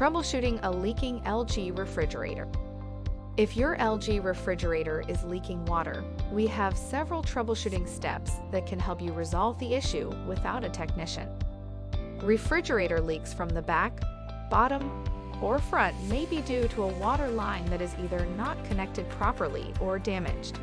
Troubleshooting a leaking LG refrigerator. If your LG refrigerator is leaking water, we have several troubleshooting steps that can help you resolve the issue without a technician. Refrigerator leaks from the back, bottom, or front may be due to a water line that is either not connected properly or damaged.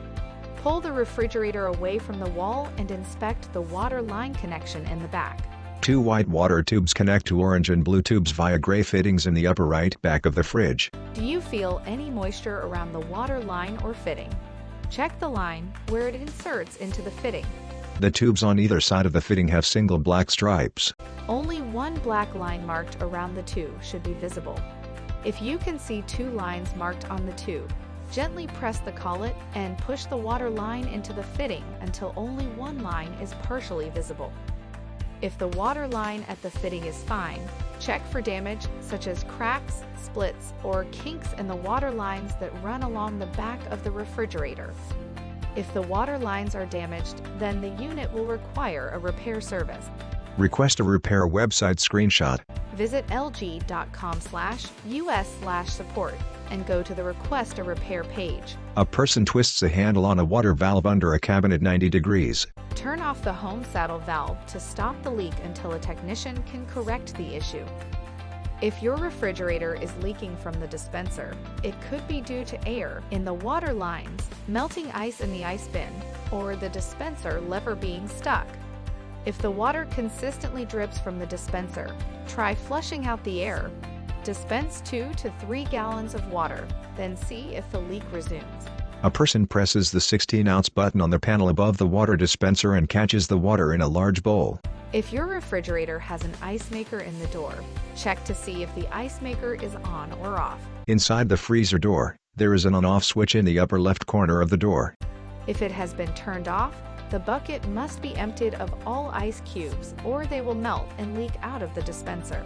Pull the refrigerator away from the wall and inspect the water line connection in the back. Two white water tubes connect to orange and blue tubes via gray fittings in the upper right back of the fridge. Do you feel any moisture around the water line or fitting? Check the line where it inserts into the fitting. The tubes on either side of the fitting have single black stripes. Only one black line marked around the tube should be visible. If you can see two lines marked on the tube, gently press the collet and push the water line into the fitting until only one line is partially visible. If the water line at the fitting is fine, check for damage such as cracks, splits, or kinks in the water lines that run along the back of the refrigerator. If the water lines are damaged, then the unit will require a repair service. Request a repair website screenshot. Visit lg.com/us/support and go to the Request a Repair page. A person twists a handle on a water valve under a cabinet 90 degrees. Turn off the home saddle valve to stop the leak until a technician can correct the issue. If your refrigerator is leaking from the dispenser, it could be due to air in the water lines, melting ice in the ice bin, or the dispenser lever being stuck. If the water consistently drips from the dispenser, try flushing out the air. Dispense 2 to 3 gallons of water, then see if the leak resumes. A person presses the 16-ounce button on the panel above the water dispenser and catches the water in a large bowl. If your refrigerator has an ice maker in the door, check to see if the ice maker is on or off. Inside the freezer door, there is an on-off switch in the upper left corner of the door. If it has been turned off, the bucket must be emptied of all ice cubes or they will melt and leak out of the dispenser.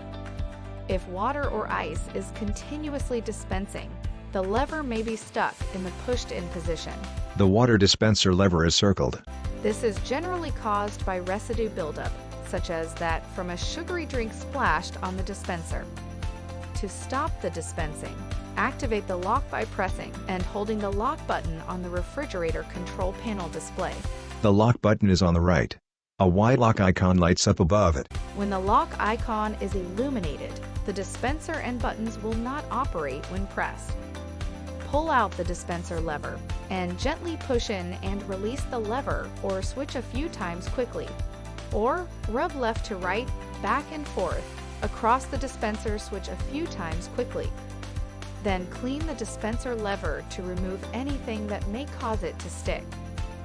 If water or ice is continuously dispensing, the lever may be stuck in the pushed-in position. The water dispenser lever is circled. This is generally caused by residue buildup, such as that from a sugary drink splashed on the dispenser. To stop the dispensing, activate the lock by pressing and holding the lock button on the refrigerator control panel display. The lock button is on the right. A white lock icon lights up above it. When the lock icon is illuminated, the dispenser and buttons will not operate when pressed. Pull out the dispenser lever and gently push in and release the lever or switch a few times quickly. Or rub left to right, back and forth, across the dispenser switch a few times quickly. Then clean the dispenser lever to remove anything that may cause it to stick.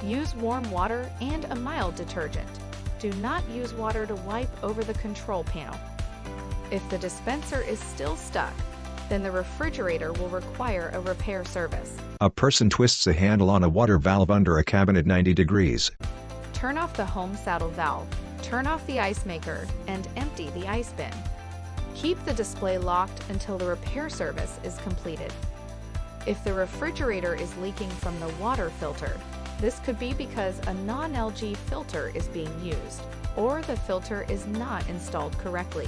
Use warm water and a mild detergent. Do not use water to wipe over the control panel. If the dispenser is still stuck, then the refrigerator will require a repair service. A person twists a handle on a water valve under a cabinet 90 degrees. Turn off the home saddle valve, turn off the ice maker, and empty the ice bin. Keep the display locked until the repair service is completed. If the refrigerator is leaking from the water filter, this could be because a non-LG filter is being used, or the filter is not installed correctly.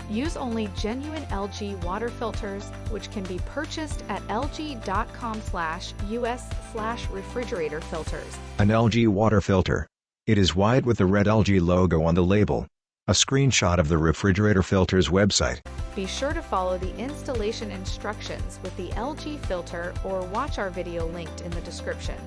Use only genuine LG water filters, which can be purchased at lg.com/us/refrigerator filters. An LG water filter. It is white with the red LG logo on the label. A screenshot of the refrigerator filter's website. Be sure to follow the installation instructions with the LG filter or watch our video linked in the description.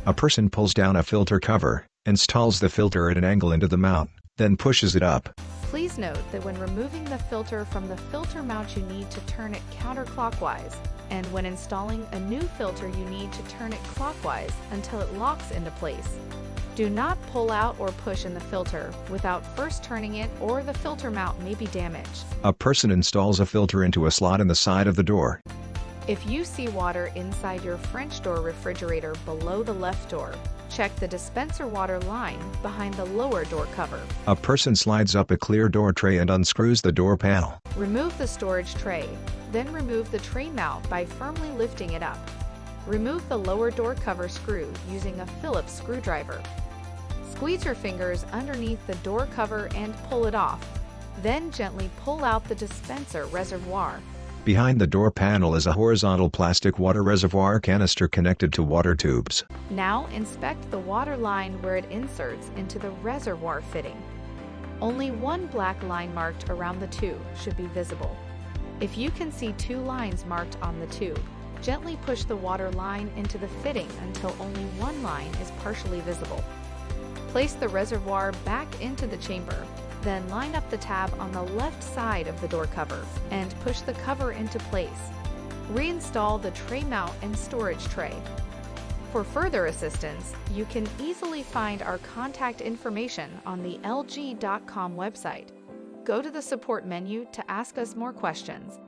A person pulls down a filter cover, installs the filter at an angle into the mount, then pushes it up. Please note that when removing the filter from the filter mount you need to turn it counterclockwise, and when installing a new filter you need to turn it clockwise until it locks into place. Do not pull out or push in the filter without first turning it or the filter mount may be damaged. A person installs a filter into a slot in the side of the door. If you see water inside your French door refrigerator below the left door, check the dispenser water line behind the lower door cover. A person slides up a clear door tray and unscrews the door panel. Remove the storage tray, then remove the tray mount by firmly lifting it up. Remove the lower door cover screw using a Phillips screwdriver. Squeeze your fingers underneath the door cover and pull it off. Then gently pull out the dispenser reservoir. Behind the door panel is a horizontal plastic water reservoir canister connected to water tubes. Now inspect the water line where it inserts into the reservoir fitting. Only one black line marked around the tube should be visible. If you can see two lines marked on the tube, gently push the water line into the fitting until only one line is partially visible. Place the reservoir back into the chamber, then line up the tab on the left side of the door cover and push the cover into place. Reinstall the tray mount and storage tray. For further assistance, you can easily find our contact information on the LG.com website. Go to the support menu to ask us more questions.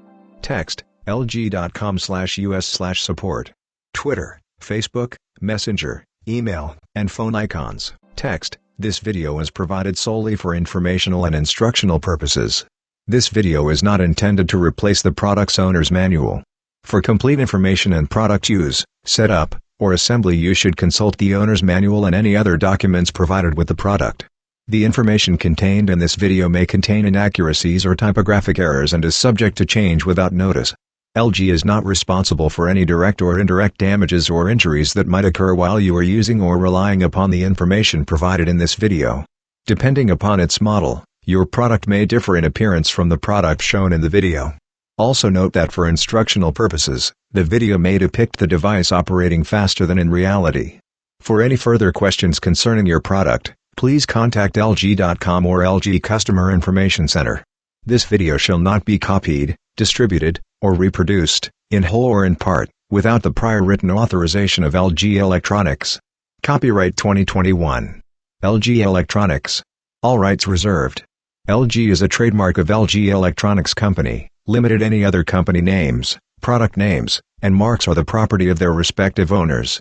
Text lg.com/us/support. Twitter, Facebook, Messenger, email, and phone icons. Text: This video is provided solely for informational and instructional purposes. This video is not intended to replace the product's owner's manual. For complete information and product use, setup, or assembly, you should consult the owner's manual and any other documents provided with the product. The information contained in this video may contain inaccuracies or typographic errors and is subject to change without notice. LG is not responsible for any direct or indirect damages or injuries that might occur while you are using or relying upon the information provided in this video. Depending upon its model, your product may differ in appearance from the product shown in the video. Also note that for instructional purposes, the video may depict the device operating faster than in reality. For any further questions concerning your product, please contact LG.com or LG Customer Information Center. This video shall not be copied, distributed, or reproduced, in whole or in part, without the prior written authorization of LG Electronics. Copyright 2021. LG Electronics. All rights reserved. LG is a trademark of LG Electronics Company, Limited. Any other company names, product names, and marks are the property of their respective owners.